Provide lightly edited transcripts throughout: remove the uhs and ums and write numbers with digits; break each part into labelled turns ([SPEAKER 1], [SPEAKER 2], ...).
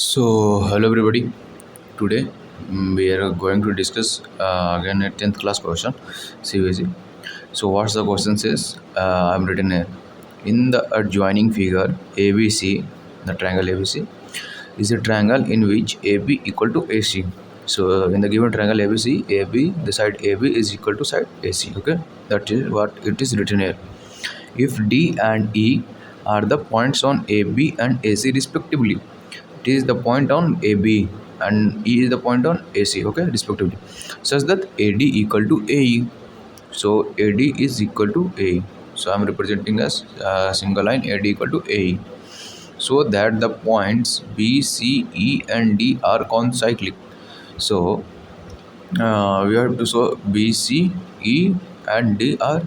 [SPEAKER 1] So, hello everybody. Today we are going to discuss again a 10th class question, CBSE. So, what's the question says? I'm written here. In the adjoining figure, ABC, the triangle ABC, is a triangle in which AB equal to AC. So, in the given triangle ABC, AB, the side AB is equal to side AC. Okay, that is what it is written here. If D and E are the points on AB and AC respectively, T is the point on AB and E is the point on AC, okay, respectively, such that AD equal to AE. So AD is equal to AE. So I am representing as a single line AD equal to AE. So that the points B, C, E and D are concyclic. So we have to show B, C, E and D are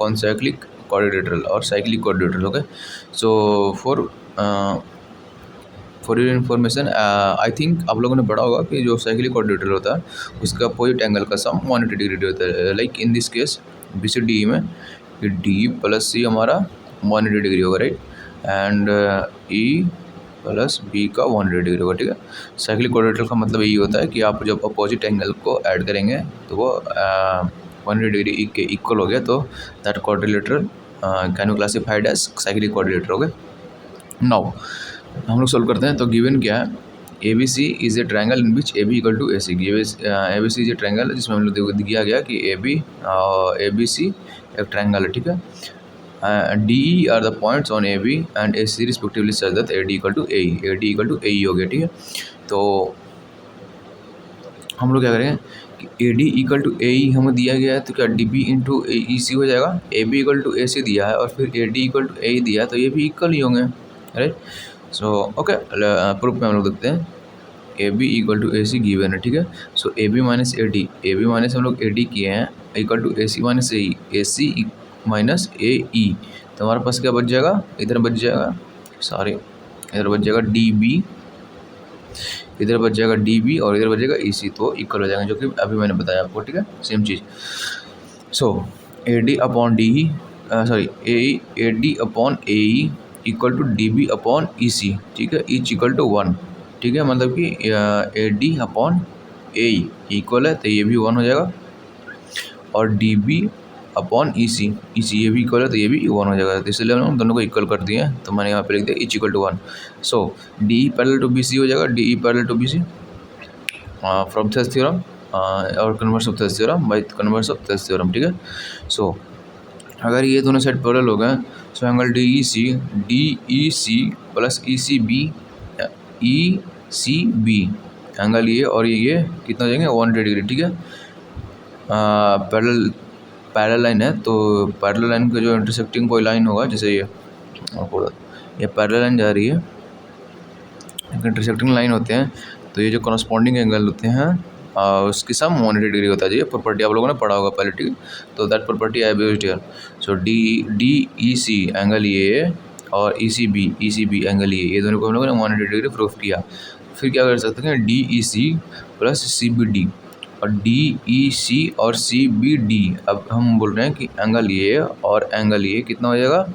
[SPEAKER 1] concyclic quadrilateral or cyclic quadrilateral, okay. So for your information I think आप लोगों ने पढ़ा होगा कि जो cyclic क्वाड्रेटर होता है उसका अपोजिट एंगल का सम 180 डिग्री होता है। Like in this case B C D में डी प्लस सी हमारा 180 डिग्री होगा, right, and E plus B का 180 डिग्री होगा, ठीक है। साइक्लिक क्वाड्रेटर का मतलब यही होता है कि आप जब अपोजिट एंगल को ऐड करेंगे तो वो 180 डिग्री के इक्वल हो गया, तो that quadrilateral can you classified as cyclic quadrilateral, okay. Now हम लोग सोल्व करते हैं। तो गिवन क्या है, A B C is a triangle in which A B equal to A C. A B C is a triangle जिसमें हम लोग दिया गया कि ए बी सी एक ट्रायंगल है, ठीक है। D E are the points on A B and A C respectively such that A D equal to A D equal to A E हो गया, ठीक है। तो हम लोग क्या करेंगे कि ए डी इक्वल टू ए ई हमें दिया गया है, तो क्या डी बी इंटू ए ई सी हो जाएगा। ए बी इक्वल टू ए सी दिया है और फिर ए डी इक्वल टू ए ई दिया है, तो ये भी इक्वल ही होंगे, राइट। सो ओके, प्रूफ में हम लोग देखते हैं। A B equal to A C given है, ठीक है। So A B minus A B minus हम लोग ए डी किए हैं equal to A C minus A C minus A E. तो हमारे पास क्या बच जाएगा, इधर बच जाएगा, सॉरी इधर बच जाएगा डी बी, इधर बच जाएगा डी बी और इधर बच जाएगा ई सी, तो इक्वल हो जाएगा, जो कि अभी मैंने बताया आपको, ठीक है, सेम चीज़। So A D upon D E, sorry A D upon A E equal to D B upon E C, ठीक है, ईच इक्वल टू 1, ठीक है। मतलब कि ए डी अपॉन ए इक्वल है तो ये भी 1 हो जाएगा, और डी बी अपॉन ई सी ये भी इक्वल है तो ये भी 1 हो जाएगा। तो इसलिए हम दोनों को इक्वल कर दिए हैं, तो मैंने यहाँ पे लिख दिया each equal to 1। So D E parallel to B C हो जाएगा, D E parallel to B C from Thales theorem और converse of Thales theorem by converse of Thales theorem, ठीक है। सो अगर ये दोनों साइड पैरेलल हो गए, so angle D E C plus E C B angle ये और ये कितना हो जाएंगे 180 डिग्री, ठीक है। पैरेलल लाइन है, तो पैरेलल लाइन का जो इंटरसेक्टिंग कोई लाइन होगा, जैसे ये पैरेलल लाइन जा रही है, इंटरसेक्टिंग लाइन होते हैं, तो ये जो कॉरस्पॉन्डिंग एंगल होते हैं उसकी सम 180 डिग्री होता है। ये प्रॉपर्टी आप लोगों ने पढ़ा होगा पहले, ठीक है। तो that property I used here. So D E C angle ये और ई सी बी एंगल ये दोनों को हम लोगों ने 180 डिग्री प्रूफ किया। फिर क्या कर सकते हैं, D E C plus C B D और डी ई सी और सी बी डी। अब हम बोल रहे हैं कि एंगल ये और एंगल ये कितना हो जाएगा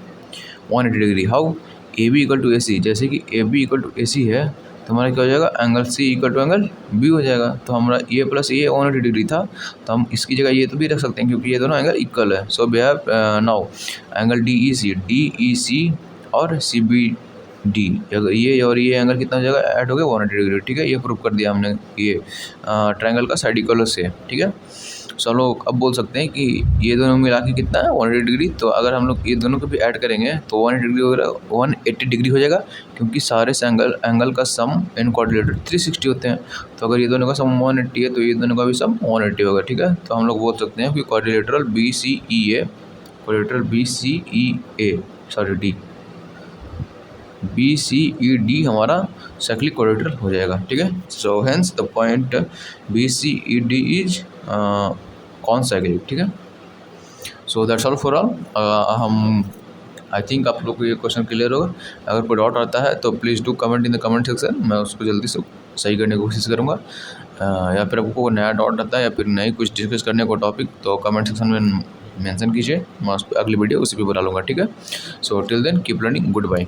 [SPEAKER 1] 180 degree. How, A B equal to A C, जैसे कि A B equal to A C है तो हमारा क्या हो जाएगा, angle C equal to angle B हो जाएगा। तो हमारा ये प्लस ये 180 डिग्री था, तो हम इसकी जगह ये तो भी रख सकते हैं क्योंकि ये दोनों एंगल इक्वल है। So we have now angle D E C और सी बी डी, अगर ये और ये एंगल कितना हो जाएगा, ऐड हो गया 180 डिग्री, ठीक है। ये प्रूव कर दिया हमने ये ट्रायंगल का साइड इक्वल से, ठीक है। सो हम लोग अब बोल सकते हैं कि ये दोनों मिला के कितना है 180 डिग्री। तो अगर हम लोग ये दोनों को भी ऐड करेंगे तो 180 डिग्री वगैरह 180 डिग्री हो जाएगा, क्योंकि सारे से एंगल का सम इन क्वाड्रिलेटरल 360 होते हैं। तो अगर ये दोनों का सम 180 है तो ये दोनों का भी सम 180 होगा, ठीक है। तो हम लोग बोल सकते हैं कि quadrilateral B C E A sorry D B C E D हमारा साइक्लिक क्वाड्रिलेटरल हो जाएगा, ठीक है। So hence the point B C E D is concyclic, ठीक है। So that's all for all. हम आई थिंक आप लोग को ये क्वेश्चन क्लियर होगा। अगर कोई डाउट आता है तो please do comment in the comment section, मैं उसको जल्दी से सही करने की कोशिश करूँगा। या फिर आपको नया डाउट आता है या फिर नई कुछ डिस्कस करने को टॉपिक, तो कमेंट सेक्शन में मेंशन कीजिए, मैं उस पर अगली वीडियो उसी पे बना लूँगा, ठीक है। So till then keep learning, good bye.